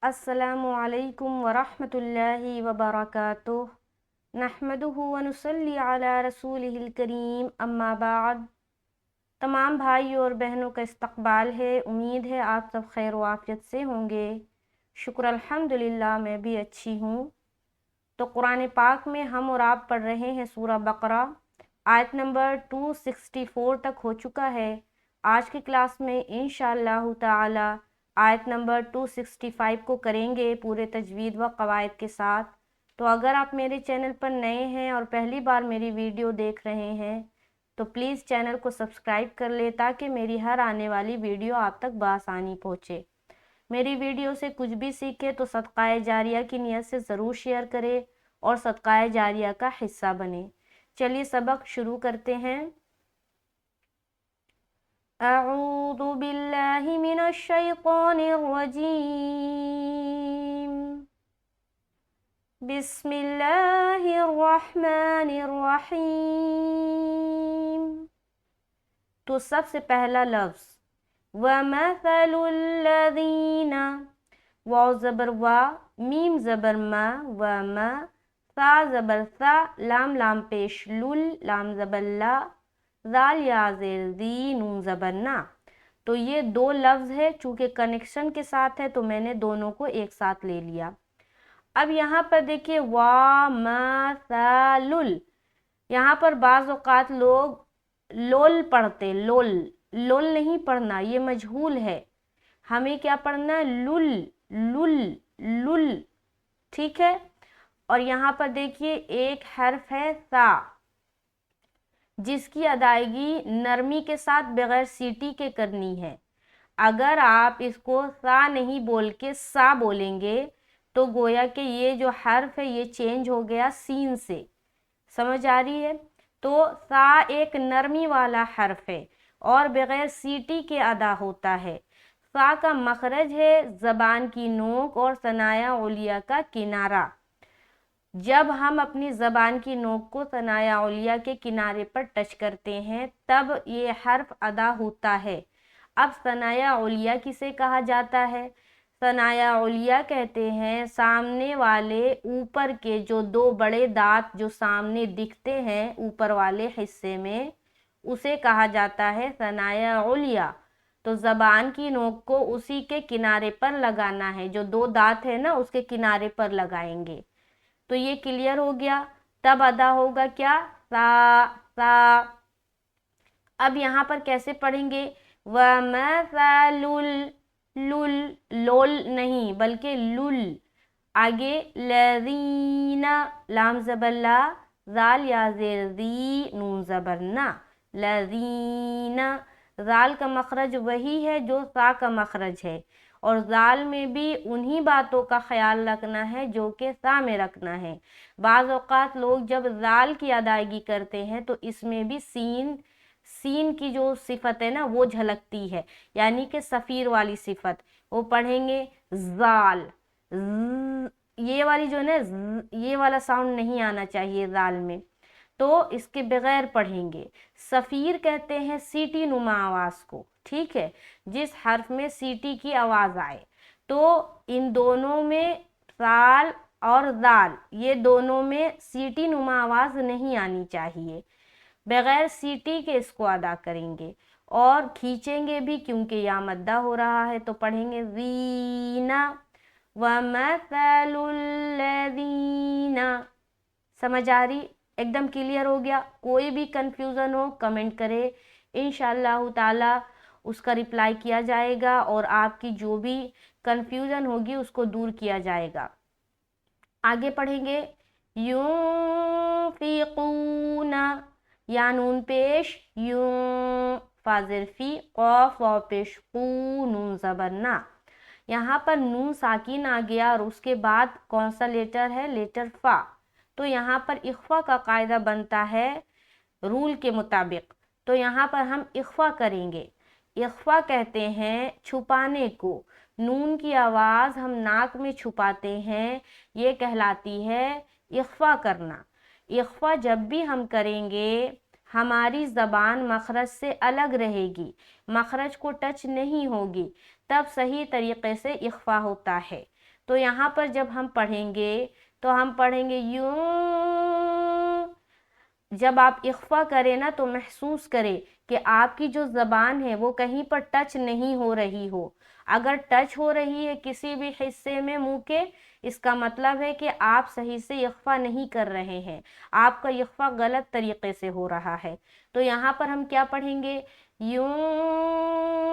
السلام علیکم ورحمۃ اللہ وبرکاتہ نحمدہ ونصلی علی رسولہ الکریم اما بعد۔ تمام بھائیوں اور بہنوں کا استقبال ہے۔ امید ہے آپ سب خیر و عافیت سے ہوں گے۔ شکر الحمدللہ میں بھی اچھی ہوں۔ تو قرآن پاک میں ہم اور آپ پڑھ رہے ہیں سورہ بقرہ، آیت نمبر 264 تک ہو چکا ہے۔ آج کی کلاس میں انشاءاللہ تعالی آیت نمبر 265 کو کریں گے پورے تجوید و قواعد کے ساتھ۔ تو اگر آپ میرے چینل پر نئے ہیں اور پہلی بار میری ویڈیو دیکھ رہے ہیں تو پلیز چینل کو سبسکرائب کر لیں تاکہ میری ہر آنے والی ویڈیو آپ تک بآسانی پہنچے۔ میری ویڈیو سے کچھ بھی سیکھے تو صدقہ جاریہ کی نیت سے ضرور شیئر کرے اور صدقہ جاریہ کا حصہ بنے۔ چلیے سبق شروع کرتے ہیں۔ اعوذ باللہ من الشیطان الرجیم، بسم اللہ الرحمن الرحیم۔ تو سب سے پہلا لفظ وَمَثَلُ الَّذِينَ، واو زبر وا، میم زبر ما، وما، ثا زبر ثا، لام پیش لل، لام زبر لا، ذال یا زیر ذی، نون زبر نا۔ تو یہ دو لفظ ہے، چونکہ کنیکشن کے ساتھ ہے تو میں نے دونوں کو ایک ساتھ لے لیا۔ اب یہاں پر دیکھیے وَمَثَلُ، یہاں پر بعض اوقات لوگ لول پڑھتے، لول نہیں پڑھنا، یہ مجہول ہے، ہمیں کیا پڑھنا ہے؟ لل لل لل، ٹھیک ہے۔ اور یہاں پر دیکھیے ایک حرف ہے ثا، جس کی ادائیگی نرمی کے ساتھ بغیر سیٹی کے کرنی ہے۔ اگر آپ اس کو ثا نہیں بول کے سا بولیں گے تو گویا کہ یہ جو حرف ہے یہ چینج ہو گیا سین سے، سمجھ آ رہی ہے؟ تو ثا ایک نرمی والا حرف ہے اور بغیر سیٹی کے ادا ہوتا ہے۔ ثا کا مخرج ہے زبان کی نوک اور ثنایا علیہ کا کنارہ۔ جب ہم اپنی زبان کی نوک کو ثنایا علیہ کے کنارے پر ٹچ کرتے ہیں تب یہ حرف ادا ہوتا ہے۔ اب ثنایا علیہ کسے کہا جاتا ہے؟ ثنایا علیہ کہتے ہیں سامنے والے اوپر کے جو دو بڑے دانت جو سامنے دکھتے ہیں اوپر والے حصے میں، اسے کہا جاتا ہے ثنایا علیہ۔ تو زبان کی نوک کو اسی کے کنارے پر لگانا ہے، جو دو دانت ہے نا اس کے کنارے پر لگائیں گے۔ تو یہ کلیئر ہو گیا، تب ادا ہوگا کیا؟ سا سا۔ اب یہاں پر کیسے پڑھیں گے؟ وَمَثَلُ لُل، لول نہیں بلکہ لل۔ آگے لَذِينَ، لام زبر لا، ذال یا زیر ذی، نون زبر نا، لَذِينَ۔ ذال کا مخرج وہی ہے جو ثا کا مخرج ہے، اور ذال میں بھی انہی باتوں کا خیال رکھنا ہے جو کہ ثا میں رکھنا ہے۔ بعض اوقات لوگ جب ذال کی ادائیگی کرتے ہیں تو اس میں بھی سین کی جو صفت ہے نا وہ جھلکتی ہے، یعنی کہ صفیر والی صفت۔ وہ پڑھیں گے ذال، یہ والی جو ہے نا یہ والا ساؤنڈ نہیں آنا چاہیے ذال میں، تو اس کے بغیر پڑھیں گے۔ صفیر کہتے ہیں سیٹی نما آواز کو، ٹھیک ہے، جس حرف میں سیٹی کی آواز آئے۔ تو ان دونوں میں ذال اور ذال، یہ دونوں میں سیٹی نما آواز نہیں آنی چاہیے، بغیر سیٹی کے اس کو ادا کریں گے اور کھینچیں گے بھی کیونکہ یا مدہ ہو رہا ہے۔ تو پڑھیں گے زینا وَمَثَلُ الَّذِينَ۔ سمجھ آ رہی؟ ایک دم کلیئر ہو گیا؟ کوئی بھی کنفیوژن ہو کمنٹ کرے، انشاءاللہ تعالی اس کا رپلائی کیا جائے گا اور آپ کی جو بھی کنفیوژن ہوگی اس کو دور کیا جائے گا۔ آگے پڑھیں گے يُنْفِقُونَ، یا نون پیش یوں، فا زیر فی، قاف واو پیش قو، نون زبر نا۔ یہاں پر نون ساکن آ گیا اور اس کے بعد کون سا لیٹر ہے؟ لیٹر فا۔ تو یہاں پر اخفا کا قاعدہ بنتا ہے رول کے مطابق، تو یہاں پر ہم اخفا کریں گے۔ اخفا کہتے ہیں چھپانے کو، نون کی آواز ہم ناک میں چھپاتے ہیں، یہ کہلاتی ہے اخفا کرنا۔ اخفا جب بھی ہم کریں گے ہماری زبان مخرج سے الگ رہے گی، مخرج کو ٹچ نہیں ہوگی، تب صحیح طریقے سے اخفا ہوتا ہے۔ تو यहाँ पर जब हम पढ़ेंगे तो हम पढ़ेंगे यूं। जब आप इख्फा करें ना तो महसूस करें कि आपकी जो ज़बान है वो कहीं पर टच नहीं हो रही हो। अगर टच हो रही है किसी भी हिस्से में मुंह के, इसका मतलब है कि आप सही से इख्फा नहीं कर रहे हैं, आपका इख्फा गलत तरीके से हो रहा है। तो यहाँ पर हम क्या पढ़ेंगे, यूनफिकूना।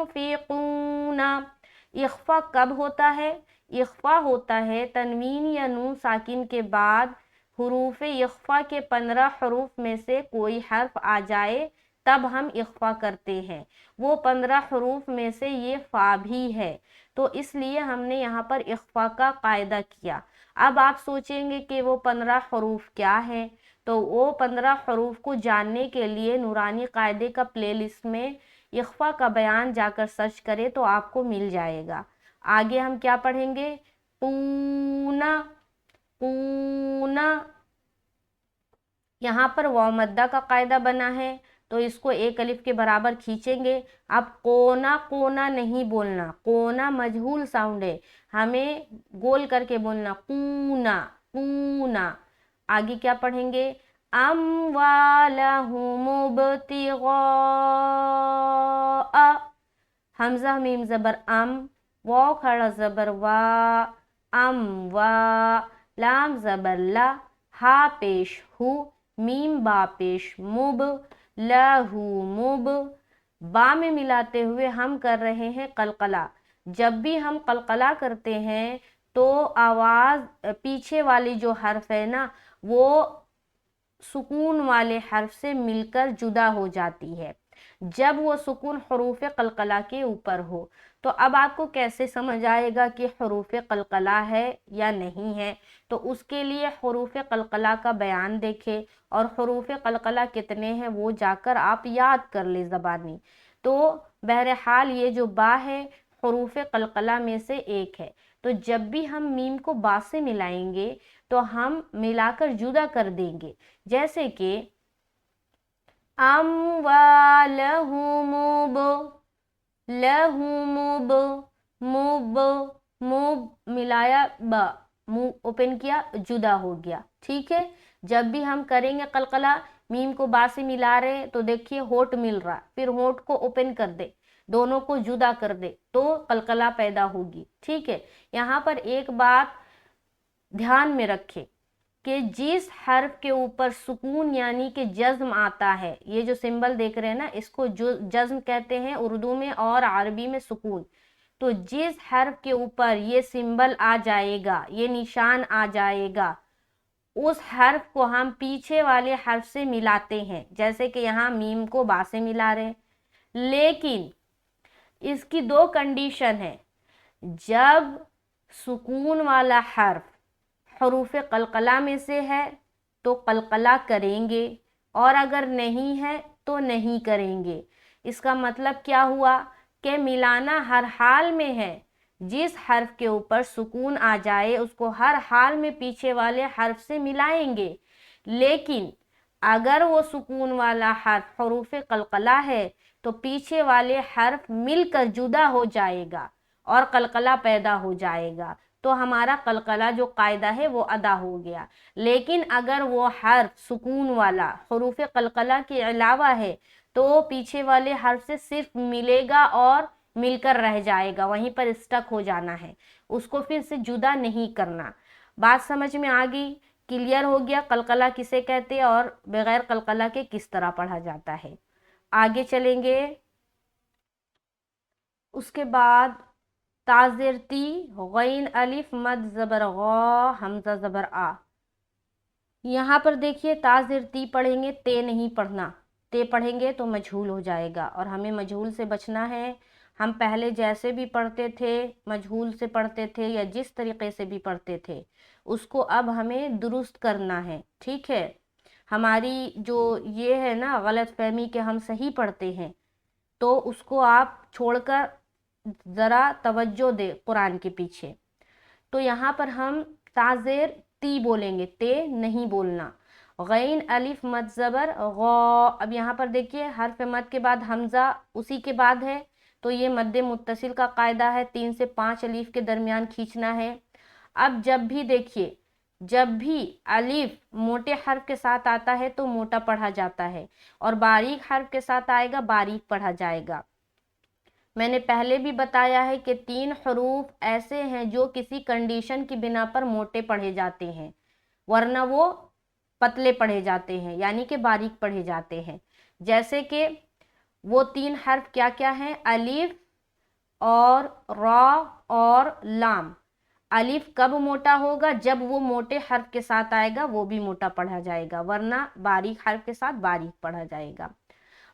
इख्फा कब होता है, इख्फा होता है तनवीन या नून साकिन के बाद हुरूफ इख्फा के 15 हरूफ में से कोई हर्फ आ जाए तब हम इख्फा करते हैं। वो 15 हरूफ में से ये फा भी है, तो इसलिए हमने यहाँ पर इख्फा का कायदा किया। अब आप सोचेंगे कि वो 15 हरूफ क्या है, तो वो 15 हरूफ को जानने के लिए नूरानी कायदे का प्लेलिस्ट में इख्फा का बयान जाकर सर्च करें तो आपको मिल जाएगा। आगे हम क्या पढ़ेंगे, पूना। पूना, यहाँ पर वाव मद्दा का कायदा बना है, तो इसको एक अलिफ के बराबर खींचेंगे। अब कोना कोना नहीं बोलना, कोना मजहूल साउंड है, हमें गोल करके बोलना, कूना कूना। आगे क्या पढ़ेंगे, अम्वालहुमुब्तिगा। हमजा मीम ज़बर अम, वाव खड़ा ज़बर वा, अम वा, लाम ज़बर ला, हा पेश हु, मीम बा पेश मुब, लहू मुब। बा में मिलाते हुए हम कर रहे हैं कलकला। जब भी हम कलकला करते हैं तो आवाज़ पीछे वाली जो हर्फ है ना वो सुकून वाले हर्फ से मिलकर जुदा हो जाती है, जब वो सुकून हरूफ कलकला के ऊपर हो। तो अब आपको कैसे समझ आएगा कि हरूफ कलकला है या नहीं है, तो उसके लिए हरूफ कलकला का बयान देखें और हरूफ कलकला कितने हैं वो जाकर आप याद कर ले ज़बानी। तो बहरहाल ये जो बा है हरूफ कलकला में से एक है, तो जब भी हम मीम को बा से मिलाएंगे तो हम मिलाकर जुदा कर देंगे। जैसे कि अम्वालहुमुब, लहुमुब, मुब, मुब मिलाया ब, मुंह ओपन किया जुदा हो गया। ठीक है, जब भी हम करेंगे कलकला मीम को बा से मिला रहे तो देखिए होठ मिल रहा, फिर होठ को ओपन कर दे, दोनों को जुदा कर दे तो कलकला पैदा होगी। ठीक है, यहाँ पर एक बात ध्यान में रखें कि जिस हर्फ के ऊपर सुकून यानी कि जज्म आता है, ये जो सिंबल देख रहे हैं ना इसको जज्म कहते हैं उर्दू में और अरबी में सुकून। तो जिस हर्फ के ऊपर ये सिंबल आ जाएगा, ये निशान आ जाएगा, उस हर्फ को हम पीछे वाले हर्फ से मिलाते हैं। जैसे कि यहाँ मीम को बा से मिला रहे, लेकिन इसकी दो कंडीशन है। जब सुकून वाला हर्फ हरूफ कलकला में से है तो कलकला करेंगे, और अगर नहीं है तो नहीं करेंगे। इसका मतलब क्या हुआ कि मिलाना हर हाल में है, जिस हर्फ के ऊपर सुकून आ जाए उसको हर हाल में पीछे वाले हर्फ से मिलाएंगे। लेकिन अगर वो सुकून वाला हर्फ हरूफ कलकला है तो पीछे वाले हर्फ मिलकर जुदा हो जाएगा और कलकला पैदा हो जाएगा, तो हमारा कलकला जो कायदा है वो अदा हो गया। लेकिन अगर वो हर्फ सुकून वाला हरूफ कलकला के अलावा है तो पीछे वाले हर्फ से सिर्फ मिलेगा और मिलकर रह जाएगा, वहीं पर स्टक हो जाना है, उसको फिर से जुदा नहीं करना। बात समझ में आ गई, क्लियर हो गया कलकला किसे कहते हैं और बगैर कलकला के किस तरह पढ़ा जाता है। आगे चलेंगे, उसके बाद ताज़ेर ती, गैन अलिफ मद ज़बर गौ, हमज़ा ज़बर आ। यहाँ पर देखिए ताज़ेर ती पढ़ेंगे, ते नहीं पढ़ना, ते पढ़ेंगे तो मजहूल हो जाएगा और हमें मजहूल से बचना है। हम पहले जैसे भी पढ़ते थे मजहूल से पढ़ते थे या जिस तरीके से भी पढ़ते थे उसको अब हमें दुरुस्त करना है। ठीक है, हमारी जो ये है ना गलत फहमी कि हम सही पढ़ते हैं, तो उसको आप छोड़कर ज़रा तवज्जो दे कुरान के पीछे। तो यहाँ पर हम ताज़ेर ती बोलेंगे, ते नहीं बोलना। गैन अलिफ मद ज़बर गौ। अब यहाँ पर देखिए हर्फ मद के बाद हमज़ा उसी के बाद है, तो ये मद्दे मुत्तसिल का कायदा है, 3 से 5 अलिफ के दरमियान खींचना है। अब जब भी देखिए, जब भी अलिफ मोटे हर्फ के साथ आता है तो मोटा पढ़ा जाता है, और बारीक हर्फ के साथ आएगा बारीक पढ़ा जाएगा। मैंने पहले भी बताया है कि 3 हरूफ ऐसे हैं जो किसी कंडीशन की बिना पर मोटे पढ़े जाते हैं, वरना वो पतले पढ़े जाते हैं, यानी कि बारीक पढ़े जाते हैं। जैसे कि वो 3 हर्फ क्या क्या हैं? अलिफ और रा और लाम। अलिफ कब मोटा होगा? जब वो मोटे हर्फ के साथ आएगा वो भी मोटा पढ़ा जाएगा, वरना बारीक हर्फ के साथ बारीक पढ़ा जाएगा।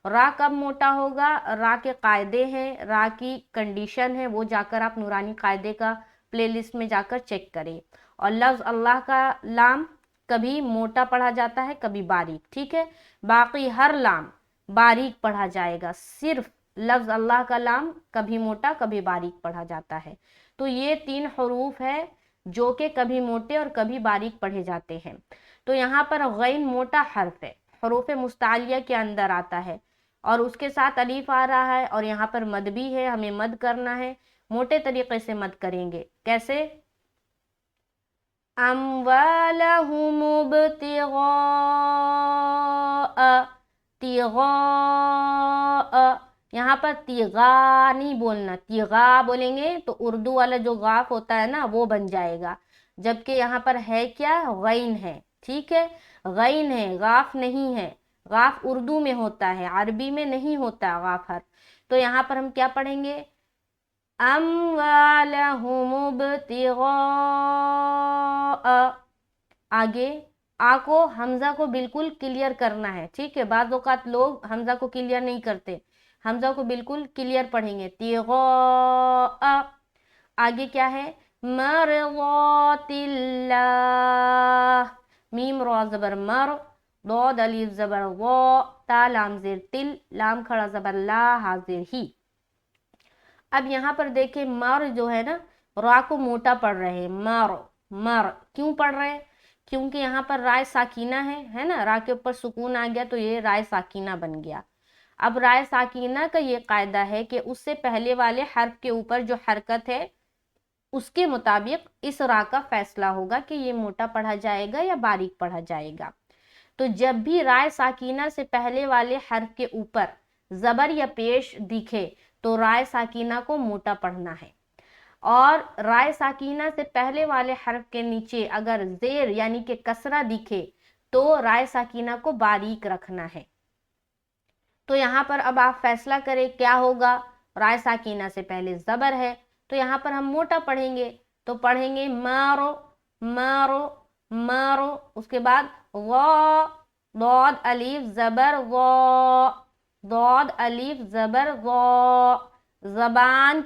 रा कब मोटा होगा? रा के कायदे हैं, रा की कंडीशन है, वो जाकर आप नूरानी कायदे का प्लेलिस्ट में जाकर चेक करें। और लफ्ज़ अल्लाह का लाम कभी मोटा पढ़ा जाता है कभी बारीक, ठीक है। बाकी हर लाम बारीक पढ़ा जाएगा, सिर्फ लफ्ज़ अल्लाह का लाम कभी मोटा कभी बारीक पढ़ा जाता है। तो ये 3 हरूफ है जो कि कभी मोटे और कभी बारीक पढ़े जाते हैं। तो यहाँ पर गैन मोटा हर्फ है, हरूफ मुस्तालिया के अंदर आता है, और उसके साथ अलीफ आ रहा है, और यहाँ पर मद भी है, हमें मद करना है। मोटे तरीके से मद करेंगे, कैसे? अम्वालहुम इब्तिगा, यहाँ पर तिगा नहीं बोलना, तिगा बोलेंगे तो उर्दू वाला जो गाफ होता है ना वो बन जाएगा, जबकि यहाँ पर है क्या? गैन है, ठीक है, गैन है, गाफ नहीं है। गाफ उर्दू में होता है, अरबी में नहीं होता गाफ हर। तो यहाँ पर हम क्या पढ़ेंगे? अम्वालहुम इब्तिगा। आगे आ को, हमजा को बिल्कुल क्लियर करना है, ठीक है। बाज़ औक़ात लोग हमजा को क्लियर नहीं करते, हमजा को बिल्कुल क्लियर पढ़ेंगे। तिगा। आगे क्या है? मरज़ातिल्लाह, मीम रा ज़बर मर, दौद अलीफ ज़बर वो, ता लाम ज़ेर तिल, लाम खड़ा ज़बर ला, हाजिर ही। अब यहाँ पर देखें, मर जो है ना, रा को मोटा पढ़ रहे हैं, मर मर। क्यों पढ़ रहे हैं? क्योंकि यहाँ पर राय साकीना है ना, रा के ऊपर सुकून आ गया तो ये राय साकीना बन गया। अब राय साकीना का ये कायदा है कि उससे पहले वाले हर्फ के ऊपर जो हरकत है उसके मुताबिक इस रा का फैसला होगा कि ये मोटा पढ़ा जाएगा या बारीक पढ़ा जाएगा। तो जब भी राय साकीना से पहले वाले हर्फ के ऊपर ज़बर या पेश दिखे तो राय साकीना को मोटा पढ़ना है, और राय साकीना से पहले वाले हर्फ के नीचे अगर ज़ेर यानी कि कसरा दिखे तो राय साकीना को बारीक रखना है। तो यहाँ पर अब आप फैसला करें क्या होगा। राय साकीना से पहले ज़बर है तो यहाँ पर हम मोटा पढ़ेंगे, तो पढ़ेंगे मारो मारो मारो। उसके बाद वो, दौद अलीफ ज़बर वो, दौद अलीफ ज़बर वो। ज़बान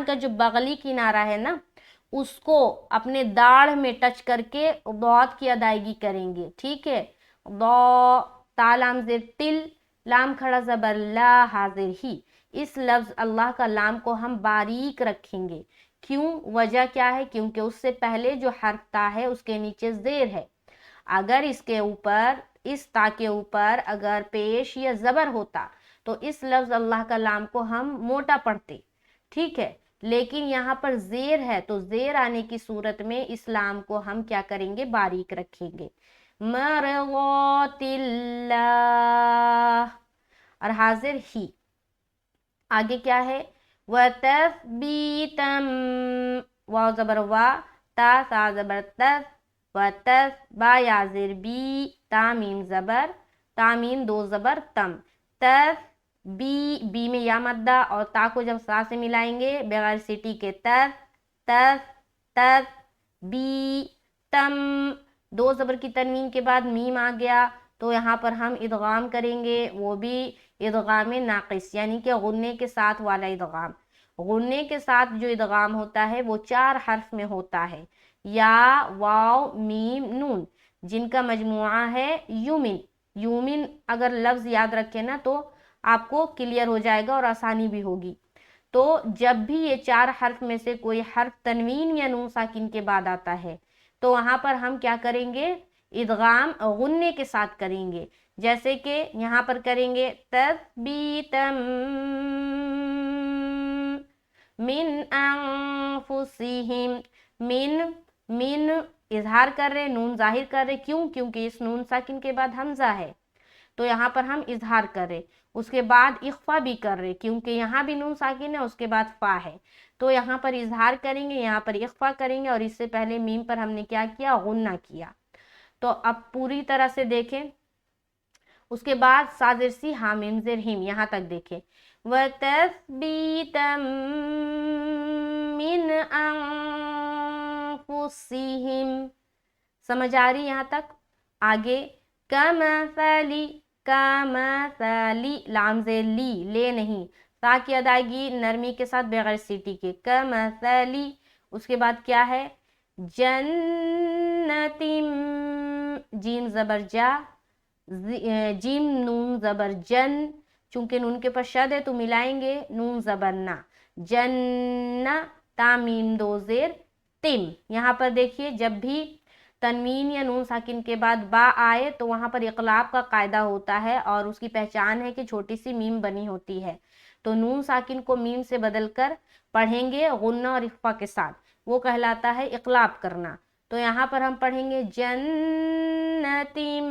का जो बगली किनारा है ना उसको अपने दाढ़ में टच करके दौद की अदायगी करेंगे, ठीक है। दौ, ता लाम ज़ेर तिल, लाम खड़ा ज़बर ला, हाजिर ही। इस लफ्ज़ अल्लाह का लाम को हम बारीक रखेंगे। क्यों? वजह क्या है? क्योंकि उससे पहले जो हर्फ ता है उसके नीचे ज़ेर है। अगर इसके ऊपर, इस ता के ऊपर अगर पेश या ज़बर होता तो इस लफ्ज़ अल्लाह का लाम को हम मोटा पढ़ते, ठीक है। लेकिन यहाँ पर ज़ेर है तो ज़ेर आने की सूरत में इस लाम को हम क्या करेंगे? बारीक रखेंगे। मरज़ातिल्लाह, और हाजिर ही। आगे क्या है? वतस्बीतम, वाव ज़बर वा, ता सा ज़बर तस, वतस, बा याजिर बी, तामीम ज़बर, तामीम दो ज़बर तम, तस बी, बी में या मद्दा, और ता को जब सा से मिलाएंगे बगैर सिटी के, तस तस तस बी तम। दो ज़बर की तनवीन के बाद मीम आ गया तो यहाँ पर हम इदगाम करेंगे, वो भी इदगाम नाक़िस यानी कि गुन्ने के साथ वाला इदगाम। गुन्ने के साथ जो इदगाम होता है वो 4 हर्फ में होता है, या वाव मीम नून, जिनका मजमुआ है यूमिन। यूमिन अगर लफ्ज़ याद रखें ना तो आपको क्लियर हो जाएगा और आसानी भी होगी। तो जब भी ये 4 हर्फ में से कोई हर्फ तनवीन या नून साकिन के बाद आता है तो वहाँ पर हम क्या करेंगे? इदगाम गुन्ने के साथ करेंगे। जैसे कि यहाँ पर करेंगे तस्बीतम मिन अंफुसिहिम, मिन, मिन इजहार कर रहे, नून जाहिर कर रहे, क्यों? क्योंकि इस नून साकिन के बाद हमजा है, तो यहाँ पर हम इजहार कर रहे। उसके बाद इख्फा भी कर रहे, क्योंकि यहाँ भी नून साकिन है, उसके बाद फा है, तो यहाँ पर इजहार करेंगे, यहाँ पर इख्फा करेंगे, और इससे पहले मीम पर हमने क्या किया? गुन्ना किया। तो अब पूरी तरह से देखें, उसके बाद साजिरसी हामिम जेर हिम, यहाँ तक देखें। वतस्बीतम मिन अंफुसिहिम, समझ आ रही यहाँ तक? आगे कमसली, कमसली, लाम से ली, ले नहीं, ता की अदायगी नरमी के साथ बगैर सीटी के, कमसली। उसके बाद क्या है? जन्नतिम, जीम जबर जा, जीम नून जबर जन, चूंकि नून के ऊपर शद है तो मिलाएंगे नून जबर ना, जन्ना, तामीम दो जेर तिम। यहाँ पर देखिए, जब भी तनवीन या नून साकिन के बाद बा आए तो वहाँ पर इक़लाब का कायदा होता है, और उसकी पहचान है कि छोटी सी मीम बनी होती है, तो नून साकिन को मीम से बदलकर पढ़ेंगे गुन्ना और इख्फा के साथ, वो कहलाता है इक़लाब करना। तो यहाँ पर हम पढ़ेंगे जन्नतिम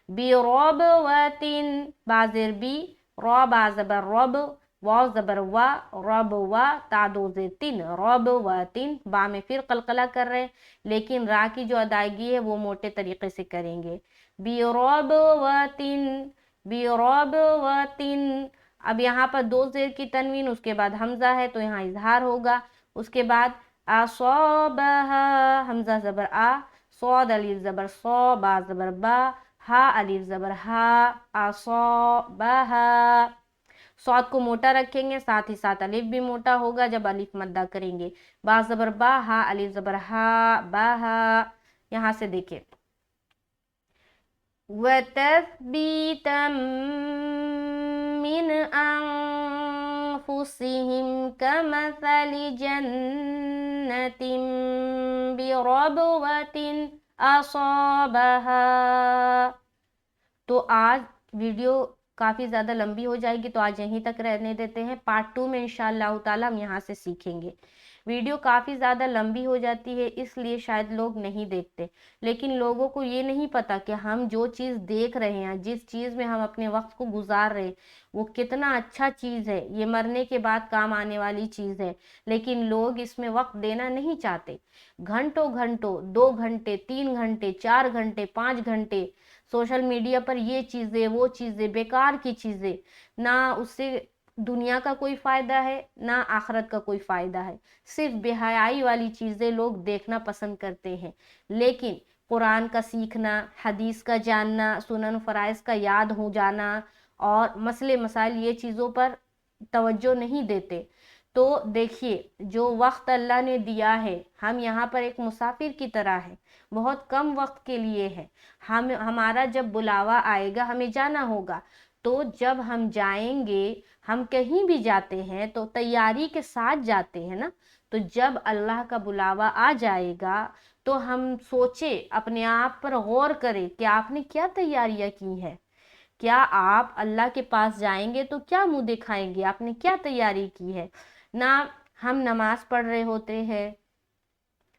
बिरबवतिन, बाज़िर बी, रौ बाज़बर रब, वाव ज़बर वा, रब वा, ता दो ज़ेर तीन, रब व तीन। बा में फिर कलकला कर रहे हैं, लेकिन रा की जो अदायगी है वो मोटे तरीके से करेंगे। बिरब व तीन, बिरब व तीन। अब यहाँ पर दो ज़ेर की तनवीन, उसके बाद हमजा है तो यहाँ इजहार होगा। उसके बाद असौबहा, हमजा ज़बर आ, सौद अलीफ ज़बर सौ, बा ज़बर बा, हा अलीफ ज़बर हा, असौबहा। सौद को मोटा रखेंगे, साथ ही साथ अलिफ भी मोटा होगा जब अलिफ मद्दा करेंगे। बा ज़बर बा, हा अलिफ ज़बर हा, बाहा। यहाँ से देखें, वतस्बीतम मिन अंफुसिहिम कमसली जन्नतिम बिरबवतिन असाबहा। तो आज वीडियो काफ़ी ज़्यादा लंबी हो जाएगी, तो आज यहीं तक रहने देते हैं। पार्ट 2 में इंशाअल्लाह ताला हम यहाँ से सीखेंगे। वीडियो काफ़ी ज़्यादा लंबी हो जाती है, इसलिए शायद लोग नहीं देखते, लेकिन लोगों को ये नहीं पता कि हम जो चीज़ देख रहे हैं, जिस चीज़ में हम अपने वक्त को गुजार रहे हैं, वो कितना अच्छा चीज़ है, ये मरने के बाद काम आने वाली चीज़ है, लेकिन लोग इसमें वक्त देना नहीं चाहते। घंटों घंटों, 2 घंटे, 3 घंटे, 4 घंटे, 5 घंटे सोशल मीडिया पर ये चीज़ें, वो चीज़ें, बेकार की चीज़ें, ना उससे दुनिया का कोई फ़ायदा है ना आखिरत का कोई फ़ायदा है। सिर्फ बेहयाई वाली चीज़ें लोग देखना पसंद करते हैं, लेकिन कुरान का सीखना, हदीस का जानना, सुनन फ़राइज़ का याद हो जाना और मसले मसाइल, ये चीज़ों पर तवज्जो नहीं देते। तो देखिए, जो वक्त अल्लाह ने दिया है, हम यहाँ पर एक मुसाफिर की तरह है, बहुत कम वक्त के लिए है। हमारा जब बुलावा आएगा हमें जाना होगा, तो जब हम जाएंगे, हम कहीं भी जाते हैं तो तैयारी के साथ जाते हैं ना। तो जब अल्लाह का बुलावा आ जाएगा तो हम सोचे, अपने आप पर गौर करें कि आपने क्या तैयारियां की है। क्या आप अल्लाह के पास जाएंगे तो क्या मुंह दिखाएंगे, आपने क्या तैयारी की है। ना हम नमाज पढ़ रहे होते हैं,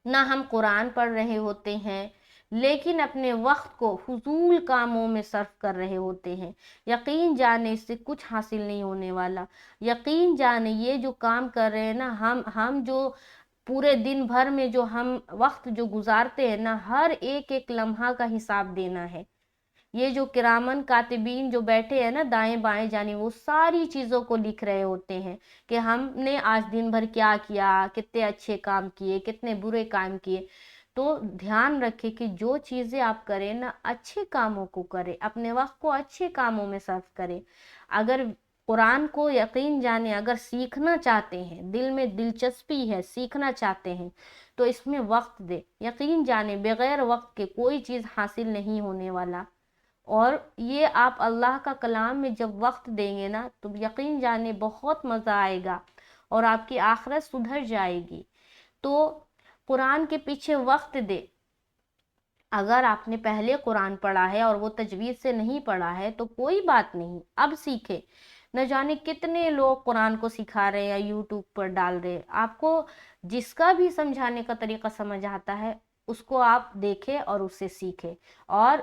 ना हम कुरान पढ़ रहे होते हैं, लेकिन अपने वक्त को फजूल कामों में सर्फ कर रहे होते हैं। यकीन जाने इससे कुछ हासिल नहीं होने वाला। यकीन जाने ये जो काम कर रहे हैं ना, हम जो पूरे दिन भर में जो हम वक्त जो गुजारते हैं ना, हर एक एक लम्हा का हिसाब देना है। ये जो किरामन कातिबीन जो बैठे हैं ना दाएं बाएं जाने, वो सारी चीज़ों को लिख रहे होते हैं कि हमने आज दिन भर क्या किया, कितने अच्छे काम किए, कितने बुरे काम किए। तो ध्यान रखें कि जो चीज़ें आप करें ना, अच्छे कामों को करें, अपने वक्त को अच्छे कामों में सर्फ करें। अगर कुरान को यकीन जाने अगर सीखना चाहते हैं, दिल में दिलचस्पी है, सीखना चाहते हैं, तो इसमें वक्त दे। यकीन जाने बगैर वक्त के कोई चीज़ हासिल नहीं होने वाला। और ये आप अल्लाह का कलाम में जब वक्त देंगे ना, तो यकीन जाने बहुत मज़ा आएगा और आपकी आखिरत सुधर जाएगी। तो कुरान के पीछे वक्त दे। अगर आपने पहले कुरान पढ़ा है और वो तजवीज़ से नहीं पढ़ा है तो कोई बात नहीं, अब सीखे। نہ جانے کتنے لوگ قرآن کو سکھا رہے ہیں یا یوٹیوب پر ڈال رہے ہیں. آپ کو جس کا بھی سمجھانے کا طریقہ سمجھ آتا ہے اس کو آپ دیکھیں اور اس سے سیکھیں, اور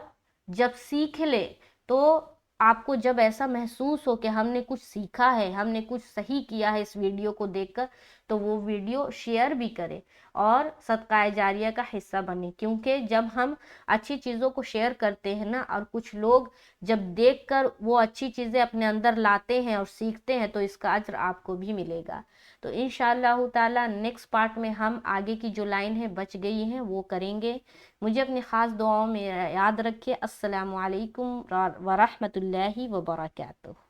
جب سیکھ لے تو آپ کو جب ایسا محسوس ہو کہ ہم نے کچھ سیکھا ہے, ہم نے کچھ صحیح کیا ہے اس ویڈیو کو دیکھ کر, تو وہ ویڈیو شیئر بھی کرے اور صدقہ جاریہ کا حصہ بنے. کیونکہ جب ہم اچھی چیزوں کو شیئر کرتے ہیں نا, اور کچھ لوگ جب دیکھ کر وہ اچھی چیزیں اپنے اندر لاتے ہیں اور سیکھتے ہیں, تو اس کا اجر آپ کو بھی ملے گا. تو انشاءاللہ تعالی نیکسٹ پارٹ میں ہم آگے کی جو لائن ہے بچ گئی ہیں وہ کریں گے. مجھے اپنی خاص دعاؤں میں یاد رکھیے. السلام علیکم ورحمۃ اللہ وبرکاتہ.